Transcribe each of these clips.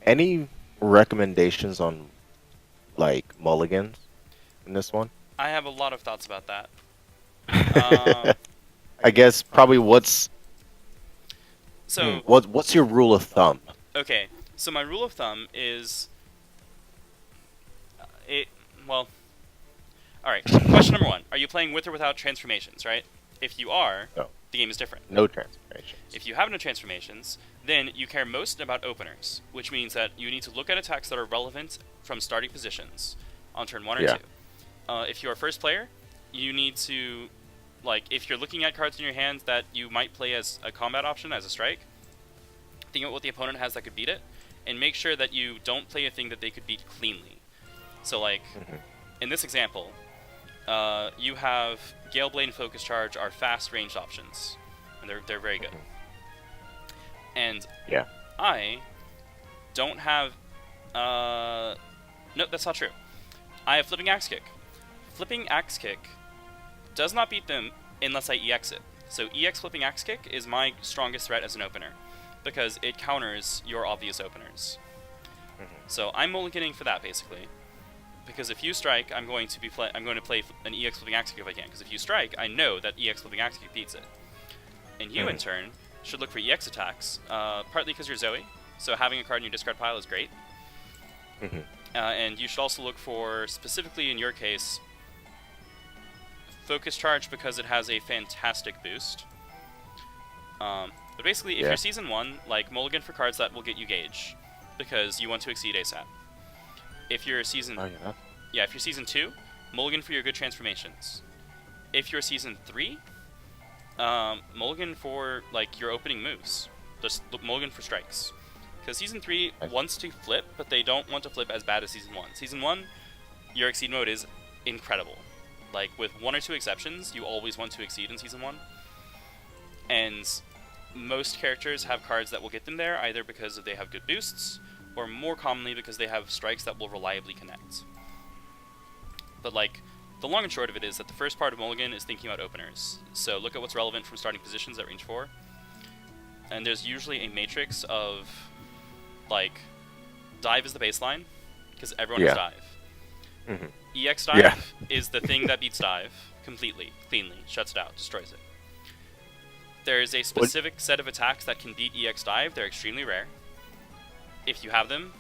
Any recommendations on like mulligans in this one? I have a lot of thoughts about that. Um, I guess probably so what's your rule of thumb? okay, so my rule of thumb is it. Well, all right. Question number one: are you playing with or without transformations? Right. If you are, No, the game is different. no transformations. If you have no transformations, then you care most about openers, which means that you need to look at attacks that are relevant from starting positions on turn one or Yeah. two. If you're a first player, you need to, like, if you're looking at cards in your hand that you might play as a combat option, as a strike, think about what the opponent has that could beat it, and make sure that you don't play a thing that they could beat cleanly. So, like, Hmm. in this example, you have Gale Blade and Focus Charge are fast ranged options, and they're very good. Hmm. And Yeah. I don't have. No, that's not true. I have Flipping Axe Kick. Flipping Axe Kick does not beat them unless I EX it. So EX Flipping Axe Kick is my strongest threat as an opener, because it counters your obvious openers. Hmm. So I'm mulliganing for that basically, because if you strike, I'm going to play an EX Flipping Axe Kick if I can. Because if you strike, I know that EX Flipping Axe Kick beats it. And you, in Hmm. turn, should look for EX attacks, partly because you're Zoe, so having a card in your discard pile is great. Hmm. And you should also look for, specifically in your case, Focus Charge because it has a fantastic boost. But basically, if Yeah. you're Season 1, like, mulligan for cards that will get you Gauge, because you want to exceed ASAP. If you're Season... Oh yeah. Yeah, if you're Season 2, mulligan for your good transformations. If you're Season 3, mulligan for, like, your opening moves. Just mulligan for strikes. Because Season 3 I see. wants to flip, but they don't want to flip as bad as Season 1. Season 1, your Exceed mode is incredible. Like, with one or two exceptions, you always want to exceed in Season 1. And most characters have cards that will get them there, either because they have good boosts, or more commonly because they have strikes that will reliably connect. But, like, the long and short of it is that the first part of Mulligan is thinking about openers. So look at what's relevant from starting positions at range 4. And there's usually a matrix of, like, dive is the baseline, because everyone has Yeah. dive. Hmm. EX Yeah. dive is the thing that beats dive completely, cleanly, shuts it out, destroys it. There is a What? specific set of attacks that can beat EX dive. They're extremely rare. If you have them,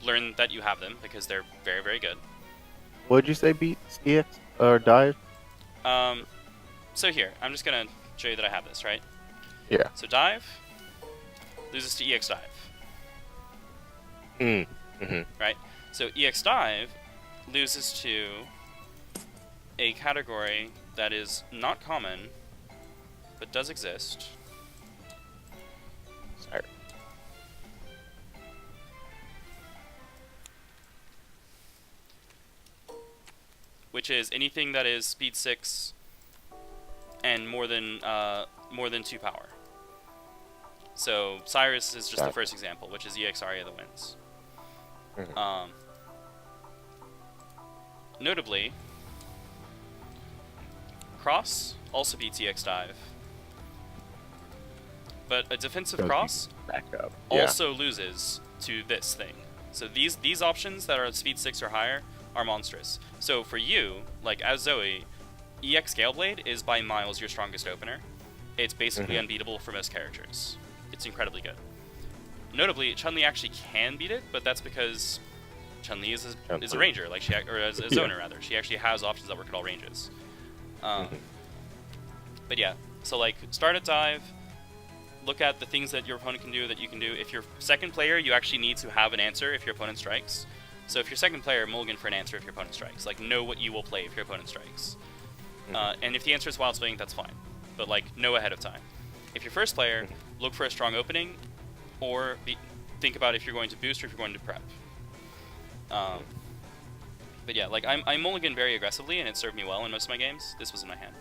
learn that you have them, because they're very, very good. What'd you say? Beats EX or dive? Um, so here, I'm just going to show you that I have this, right? Yeah. So dive loses to EX dive, Mm-hmm. right? So EX dive loses to a category that is not common, but does exist. Sorry. Which is anything that is speed 6 and more than 2 power. So Cyrus is just the Got it. first example, which is EX Arya that wins. Mhm. Notably, Cross also beats EX Dive, but a defensive Goes Cross back up. Yeah. also loses to this thing. So these options that are speed 6 or higher are monstrous. So for you, like as Zoe, EX Galeblade is by miles your strongest opener. It's basically Mhm. unbeatable for most characters. It's incredibly good. Notably, Chun-Li actually can beat it, but that's because Chun-Li is a Chun-Li. ranger, like or as a Yeah. zoner rather. She actually has options that work at all ranges. Mhm. But yeah, so like start at dive, look at the things that your opponent can do that you can do. If you're second player, you actually need to have an answer if your opponent strikes. So if you're second player, mulligan for an answer if your opponent strikes. Like know what you will play if your opponent strikes. And if the answer is wild swing, that's fine. But like know ahead of time. If you're first player, look for a strong opening, or think about if you're going to boost or if you're going to prep. But yeah, like I mulligan very aggressively, and it served me well in most of my games. This was in my hand.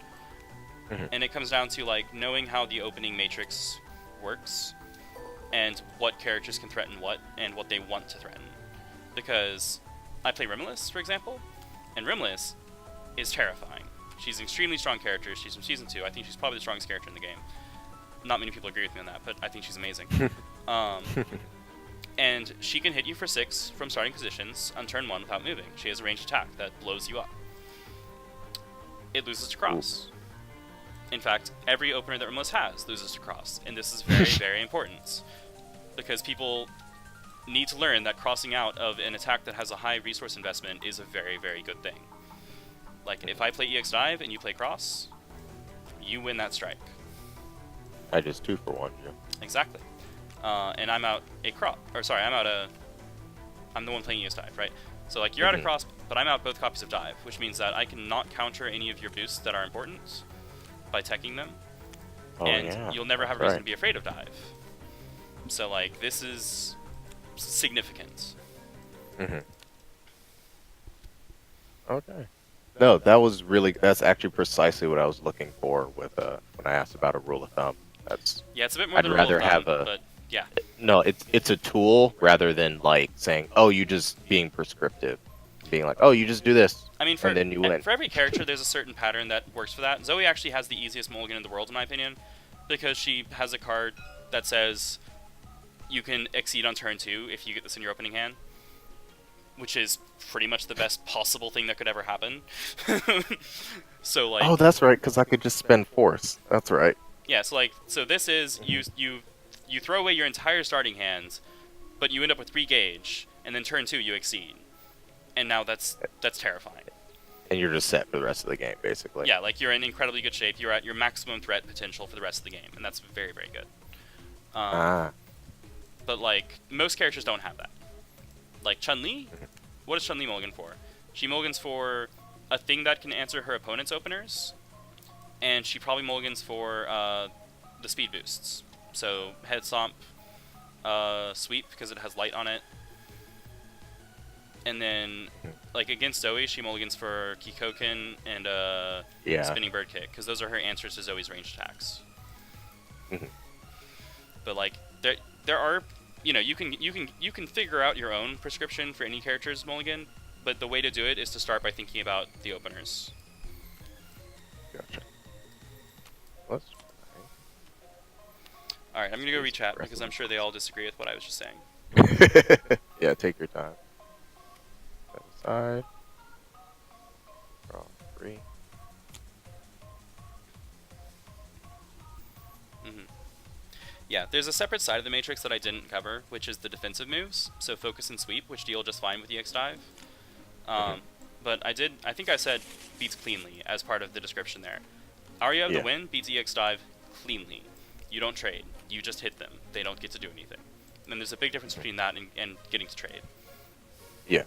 Mhm. And it comes down to like knowing how the opening matrix works, and what characters can threaten what, and what they want to threaten. Because I play Rimlis, for example, and Rimlis is terrifying. She's an extremely strong character. She's from Season 2. I think she's probably the strongest character in the game. Not many people agree with me on that, but I think she's amazing. And she can hit you for 6 from starting positions on turn 1 without moving. She has a ranged attack that blows you up. It loses to cross. In fact, every opener that Ramos has loses to cross, and this is very, very important. Because people need to learn that crossing out of an attack that has a high resource investment is a very, very good thing. Like, if I play EX Dive and you play cross, you win that strike. I just 2 for 1, Jim. Exactly. And I'm out a cross, or sorry, I'm the one playing EX Dive, right? So like, you're out a cross, but I'm out both copies of Dive, which means that I cannot counter any of your boosts that are important by teching them. And you'll never have a reason to be afraid of Dive. So like, this is significant. Okay. No, that's actually precisely what I was looking for with when I asked about a rule of thumb. Yeah, it's a bit more than a rule of thumb, but yeah. No, it's a tool rather than like saying, oh, you just being prescriptive. Being like, oh, you just do this, I mean, and then you win. For every character, there's a certain pattern that works for that. Zoe actually has the easiest mulligan in the world, in my opinion, because she has a card that says you can exceed on turn 2 if you get this in your opening hand, which is pretty much the best possible thing that could ever happen. So like, oh, that's right, because I could just spend force. That's right. Yeah, so this is you throw away your entire starting hand, but you end up with 3 gauge, and then turn 2 you exceed. And now that's terrifying. And you're just set for the rest of the game, basically. Yeah, like, you're in incredibly good shape. You're at your maximum threat potential for the rest of the game, and that's very, very good. But, like, most characters don't have that. Like, Chun-Li? What does Chun-Li mulligan for? She mulligans for a thing that can answer her opponent's openers, and she probably mulligans for the speed boosts. So, head stomp, sweep, because it has light on it. And then, like, against Zoe, she mulligans for Kikoken and Spinning Bird Kick, because those are her answers to Zoe's ranged attacks. But like, there are, you know, you can figure out your own prescription for any character's mulligan, but the way to do it is to start by thinking about the openers. Gotcha. All right, I'm gonna go rechat because I'm sure they all disagree with what I was just saying. Yeah, take your time. Side. Draw 3. Yeah, there's a separate side of the matrix that I didn't cover, which is the defensive moves. So focus and sweep, which deal just fine with EX Dive. But I think I said beats cleanly as part of the description there. Aria of the Wind beats EX Dive cleanly. You don't trade. You just hit them. They don't get to do anything. And there's a big difference between that and getting to trade. Yeah.